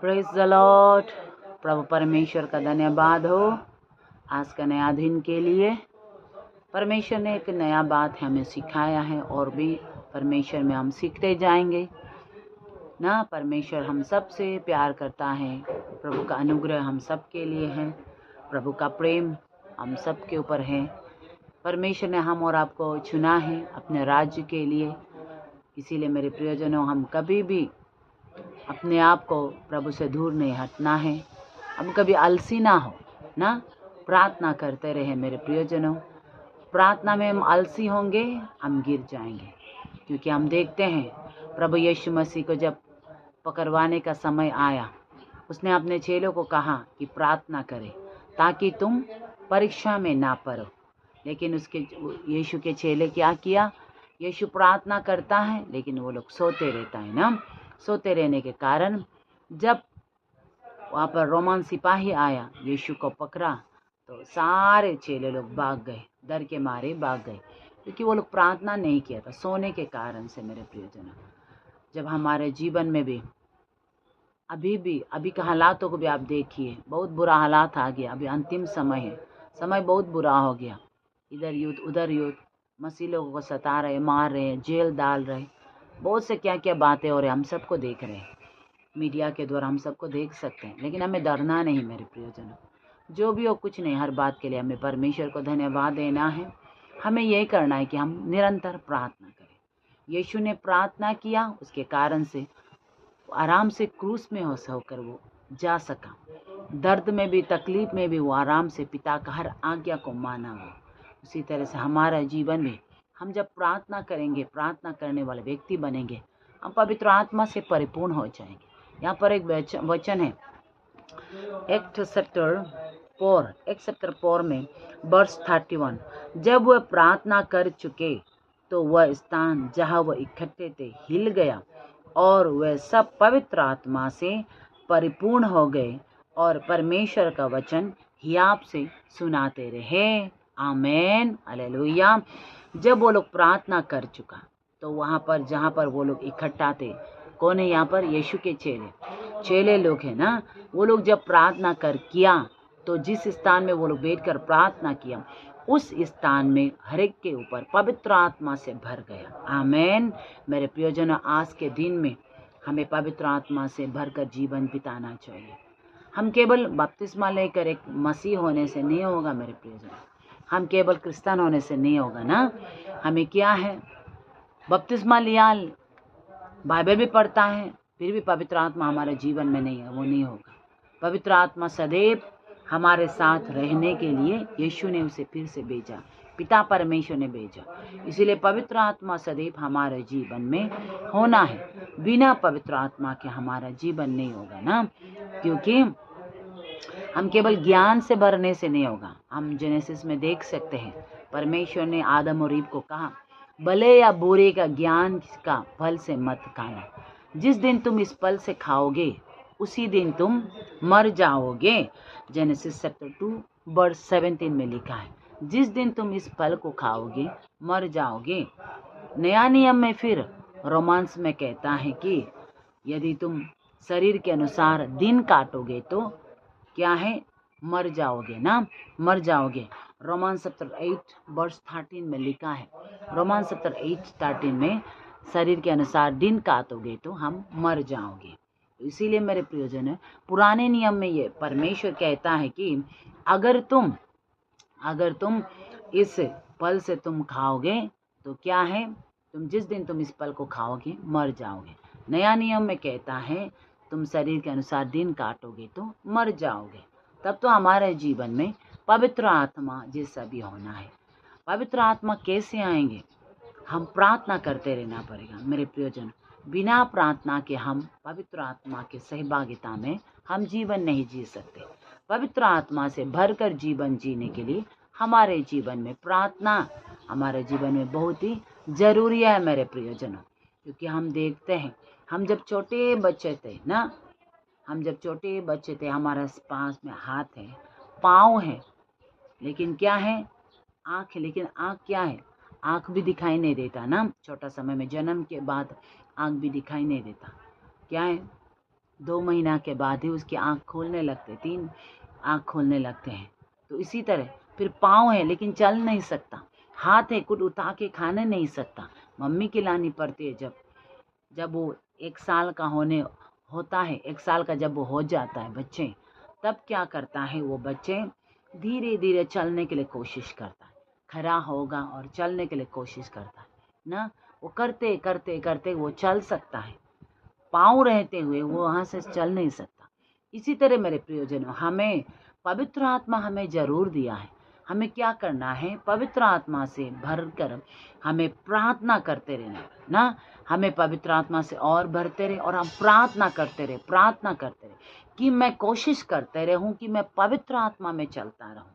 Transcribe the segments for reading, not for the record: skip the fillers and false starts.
Praise the Lord. प्रभु परमेश्वर का धन्यवाद हो आज का नया दिन के लिए। परमेश्वर ने एक नया बात हमें सिखाया है और भी परमेश्वर में हम सीखते जाएंगे ना। परमेश्वर हम सब से प्यार करता है। प्रभु का अनुग्रह हम सब के लिए है। प्रभु का प्रेम हम सब के ऊपर है। परमेश्वर ने हम और आपको चुना है अपने राज्य के लिए। इसीलिए मेरे प्रियजनों, हम कभी भी अपने आप को प्रभु से दूर नहीं हटना है। हम कभी आलसी ना हो ना, प्रार्थना करते रहे मेरे प्रियजनों। प्रार्थना में हम आलसी होंगे, हम गिर जाएंगे। क्योंकि हम देखते हैं प्रभु यीशु मसीह को जब पकड़वाने का समय आया, उसने अपने चेलों को कहा कि प्रार्थना करें ताकि तुम परीक्षा में ना पड़ो। लेकिन उसके यीशु के चेले क्या किया? यीशु प्रार्थना करता है लेकिन वो लोग सोते रहता है ना। सोते रहने के कारण जब वहाँ पर रोमन सिपाही आया, यीशु को पकड़ा, तो सारे चेले लोग भाग गए, डर के मारे भाग गए, क्योंकि वो लोग प्रार्थना नहीं किया था सोने के कारण से। मेरे प्रियजन, जब हमारे जीवन में भी अभी के हालातों को भी आप देखिए, बहुत बुरा हालात आ गया। अभी अंतिम समय है, समय बहुत बुरा हो गया। इधर युद्ध उधर युद्ध, मसीह लोगों को सता रहे, मार रहे, जेल डाल रहे, बहुत से क्या क्या बातें हो रही, हम सबको देख रहे हैं। मीडिया के द्वारा हम सबको देख सकते हैं, लेकिन हमें डरना नहीं मेरे प्रियजनों। जो भी हो कुछ नहीं, हर बात के लिए हमें परमेश्वर को धन्यवाद देना है। हमें यही करना है कि हम निरंतर प्रार्थना करें। यीशु ने प्रार्थना किया, उसके कारण से आराम से क्रूस में होकर वो जा सका। दर्द में भी, तकलीफ में भी वो आराम से पिता का हर आज्ञा को माना वो। उसी तरह से हमारा जीवन में हम जब प्रार्थना करेंगे, प्रार्थना करने वाले व्यक्ति बनेंगे, हम पवित्र आत्मा से परिपूर्ण हो जाएंगे। यहाँ पर एक वचन है, एक्ट चैप्टर 4 में वर्स 31। जब वह प्रार्थना कर चुके तो वह स्थान जहाँ वह इकट्ठे थे हिल गया और वह सब पवित्र आत्मा से परिपूर्ण हो गए और परमेश्वर का वचन हियाब से सुनाते रहे। आमेन, हालेलुया। जब वो लोग प्रार्थना कर चुका तो वहाँ पर जहाँ पर वो लोग इकट्ठा थे, कौन है यहाँ पर? यीशु के चेले लोग हैं ना। वो लोग जब प्रार्थना कर किया तो जिस स्थान में वो लोग बैठकर प्रार्थना किया, उस स्थान में हर एक के ऊपर पवित्र आत्मा से भर गया। आमेन। मेरे प्रियजनों, आज के दिन में हमें पवित्र आत्मा से भरकर जीवन बिताना चाहिए। हम केवल बपतिस्मा लेकर एक मसीह होने से नहीं होगा मेरे प्रियजनों। हम केवल क्रिश्चियन होने से नहीं होगा ना। हमें क्या है? बपतिस्मा लिया, बाइबल भी पढ़ता है, फिर भी पवित्र आत्मा हमारे जीवन में नहीं है, वो नहीं होगा। पवित्र आत्मा सदैव हमारे साथ रहने के लिए यीशु ने उसे फिर से भेजा, पिता परमेश्वर ने भेजा। इसीलिए पवित्र आत्मा सदैव हमारे जीवन में होना है। बिना पवित्र आत्मा के हमारा जीवन नहीं होगा ना। क्योंकि हम केवल ज्ञान से भरने से नहीं होगा। हम जेनेसिस में देख सकते हैं, परमेश्वर ने आदम और ईव को कहा, भले या बुरे का ज्ञान का फल से मत खाना। जिस दिन तुम इस फल से खाओगे उसी दिन तुम मर जाओगे। जेनेसिस चैप्टर 2 वर्स 17 में लिखा है, जिस दिन तुम इस फल को खाओगे मर जाओगे। नया नियम में फिर रोमांस में कहता है कि यदि तुम शरीर के अनुसार दिन काटोगे तो क्या है? मर जाओगे ना, मर जाओगे। रोमांस चैप्टर 8 वर्स 13 में लिखा है, रोमांस चैप्टर 8:13 में शरीर के अनुसार दिन काटोगे तो हम मर जाओगे। इसीलिए मेरे प्रियजन, पुराने नियम में ये परमेश्वर कहता है कि अगर तुम इस फल से तुम खाओगे तो क्या है? तुम जिस दिन तुम इस फल को खाओगे मर जाओगे। नया नियम में कहता है तुम शरीर के अनुसार दिन काटोगे तो मर जाओगे। तब तो हमारे जीवन में पवित्र आत्मा जैसा भी होना है। पवित्र आत्मा कैसे आएंगे? हम प्रार्थना करते रहना पड़ेगा मेरे प्रियजन। बिना प्रार्थना के हम पवित्र आत्मा के सहभागिता में हम जीवन नहीं जी सकते। पवित्र आत्मा से भरकर जीवन जीने के लिए हमारे जीवन में प्रार्थना हमारे जीवन में बहुत ही जरूरी है मेरे प्रियजनों। क्योंकि हम देखते हैं, हम जब छोटे बच्चे थे ना, हमारे पास में हाथ है, पाँव है, लेकिन क्या है? आँख है, लेकिन आँख क्या है? आँख भी दिखाई नहीं देता ना। छोटा समय में जन्म के बाद आँख भी दिखाई नहीं देता। क्या है? 2 महीना के बाद ही उसकी आँख खोलने लगते, 3 आँख खोलने लगते हैं। तो इसी तरह फिर पाँव है लेकिन चल नहीं सकता, हाथ है कुछ उठा के खाने नहीं सकता, मम्मी खिलानी पड़ती है। जब वो 1 साल का होता है, 1 साल का जब वो हो जाता है बच्चे, तब क्या करता है वो बच्चे धीरे धीरे चलने के लिए कोशिश करता है, खड़ा होगा और चलने के लिए कोशिश करता है ना। वो करते करते करते वो चल सकता है, पाँव रहते हुए वो वहाँ से चल नहीं सकता। इसी तरह मेरे प्रियजनों, हमें पवित्र आत्मा हमें जरूर दिया है। हमें क्या करना है? पवित्र आत्मा से भरकर हमें प्रार्थना करते रहना ना। हमें पवित्र आत्मा से और भरते रहे और हम प्रार्थना करते रहे कि मैं कोशिश करते रहूं कि मैं पवित्र आत्मा में चलता रहूं,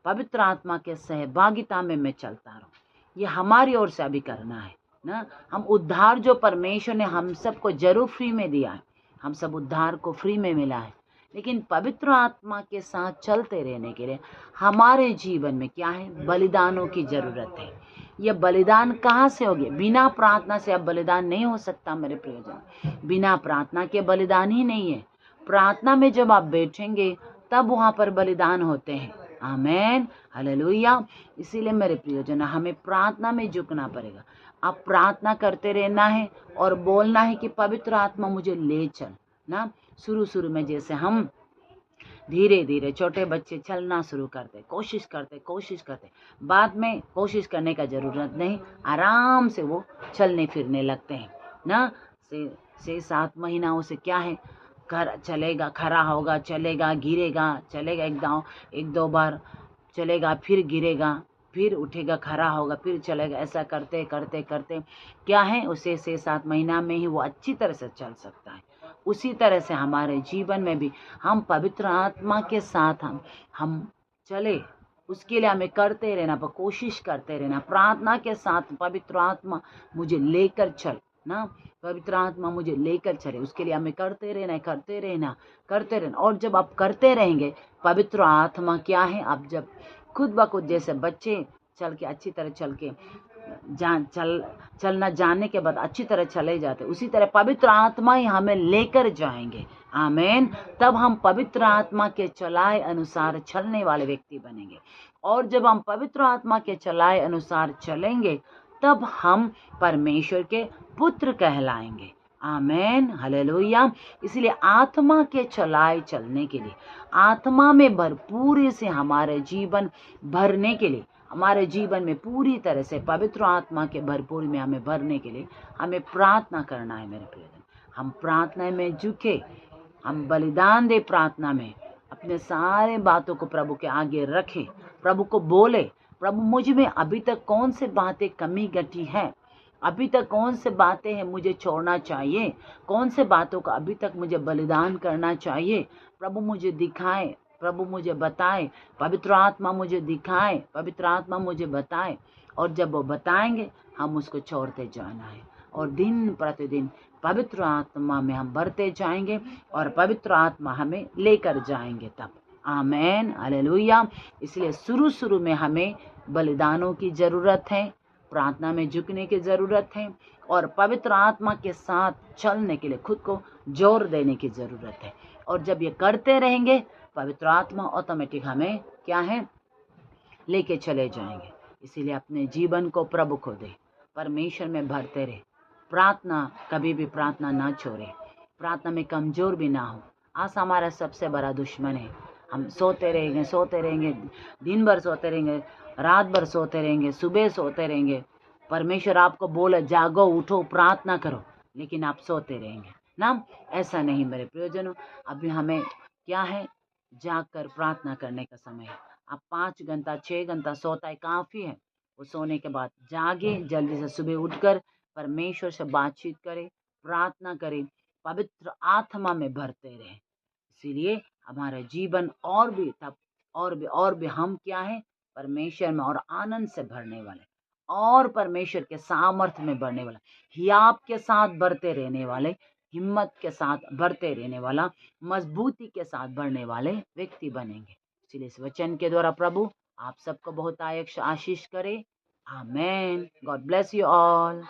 पवित्र आत्मा के सहभागिता में मैं चलता रहूं। ये हमारी ओर से अभी करना है ना। हम उद्धार जो परमेश्वर ने हम सबको जरूर फ्री में दिया है, हम सब उद्धार को फ्री में मिला है, लेकिन पवित्र आत्मा के साथ चलते रहने के लिए हमारे जीवन में क्या है? बलिदानों की जरूरत है। यह बलिदान कहाँ से होगी? बिना प्रार्थना से अब बलिदान नहीं हो सकता मेरे प्रियजन, बिना प्रार्थना के बलिदान ही नहीं है। प्रार्थना में जब आप बैठेंगे तब वहाँ पर बलिदान होते हैं। आमेन, हालेलुया। इसीलिए मेरे प्रियजन, हमें प्रार्थना में झुकना पड़ेगा। आप प्रार्थना करते रहना है और बोलना है कि पवित्र आत्मा मुझे ले चल ना। शुरू में जैसे हम धीरे धीरे छोटे बच्चे चलना शुरू करते, कोशिश करते, बाद में कोशिश करने का जरूरत नहीं, आराम से वो चलने फिरने लगते हैं ना। 6-7 महीनाओं से क्या है, चलेगा, खड़ा होगा, चलेगा, गिरेगा, चलेगा, 1-2 बार चलेगा, फिर गिरेगा, फिर उठेगा, खड़ा होगा, फिर चलेगा। ऐसा करते करते करते क्या है, उसे 6-7 महीना में ही वो अच्छी तरह से चल सकता है। उसी तरह से हमारे जीवन में भी हम पवित्र आत्मा के साथ हम चले, उसके लिए हमें करते रहना, कोशिश करते रहना, प्रार्थना के साथ पवित्र आत्मा मुझे लेकर चल ना, पवित्र आत्मा मुझे लेकर चले, उसके लिए हमें करते रहना। और जब आप करते रहेंगे, पवित्र आत्मा क्या है, आप जब खुद ब खुद जैसे बच्चे चल के अच्छी तरह चलना जानने के बाद अच्छी तरह चले जाते, उसी तरह पवित्र आत्मा ही हमें लेकर जाएंगे। आमेन। तब हम पवित्र आत्मा के चलाए अनुसार चलने वाले व्यक्ति बनेंगे। और जब हम पवित्र आत्मा के चलाए अनुसार चलेंगे, तब हम परमेश्वर के पुत्र कहलाएंगे। आमेन, हालेलुया। इसलिए आत्मा के चलाए चलने के लिए, आत्मा में भरपूरी से हमारे जीवन भरने के लिए, हमारे जीवन में पूरी तरह से पवित्र आत्मा के भरपूर में हमें भरने के लिए हमें प्रार्थना करना है मेरे प्रियजन। हम प्रार्थना में झुके, हम बलिदान दे, प्रार्थना में अपने सारे बातों को प्रभु के आगे रखें, प्रभु को बोले, प्रभु मुझ में अभी तक कौन से बातें कमी घटी है, अभी तक कौन से बातें हैं मुझे छोड़ना चाहिए, कौन से बातों का अभी तक मुझे बलिदान करना चाहिए, प्रभु मुझे दिखाए, प्रभु मुझे बताए, पवित्र आत्मा मुझे दिखाए, पवित्र आत्मा मुझे बताए। और जब वो बताएंगे, हम उसको छोड़ते जाना है और दिन प्रतिदिन पवित्र आत्मा में हम बढ़ते जाएंगे और पवित्र आत्मा हमें लेकर जाएंगे तब। आमेन, हालेलुया। इसलिए शुरू में हमें बलिदानों की जरूरत है, प्रार्थना में झुकने की जरूरत है और पवित्र आत्मा के साथ चलने के लिए खुद को जोर देने की जरूरत है। और जब ये करते रहेंगे, पवित्र आत्मा ऑटोमेटिक हमें क्या है, लेके चले जाएंगे। इसीलिए अपने जीवन को प्रभु को दे, परमेश्वर में भरते रहे, प्रार्थना कभी भी प्रार्थना ना छोड़े, प्रार्थना में कमजोर भी ना हो। आज हमारा सबसे बड़ा दुश्मन है, हम सोते रहेंगे, दिन भर सोते रहेंगे, रात भर सोते रहेंगे, सुबह सोते रहेंगे। परमेश्वर आपको बोले जागो, उठो, प्रार्थना करो, लेकिन आप सोते रहेंगे ना। ऐसा नहीं मेरे प्रियजनों, अभी हमें क्या है, जाग कर प्रार्थना करने का समय है। आप 5 घंटा 6 घंटा सोता है, काफ़ी है। वो सोने के बाद जागे, जल्दी से सुबह उठकर परमेश्वर से बातचीत करें, प्रार्थना करें, पवित्र आत्मा में भरते रहें। इसीलिए हमारा जीवन और भी हम क्या है, परमेश्वर में और आनंद से भरने वाले और परमेश्वर के सामर्थ्य में बढ़ने वाला, हियाव के साथ बढ़ते रहने वाले, हिम्मत के साथ बढ़ते रहने वाला, मजबूती के साथ बढ़ने वाले व्यक्ति बनेंगे। इसलिए इस वचन के द्वारा प्रभु आप सबको बहुत आशीष करे। आमेन। God bless you all.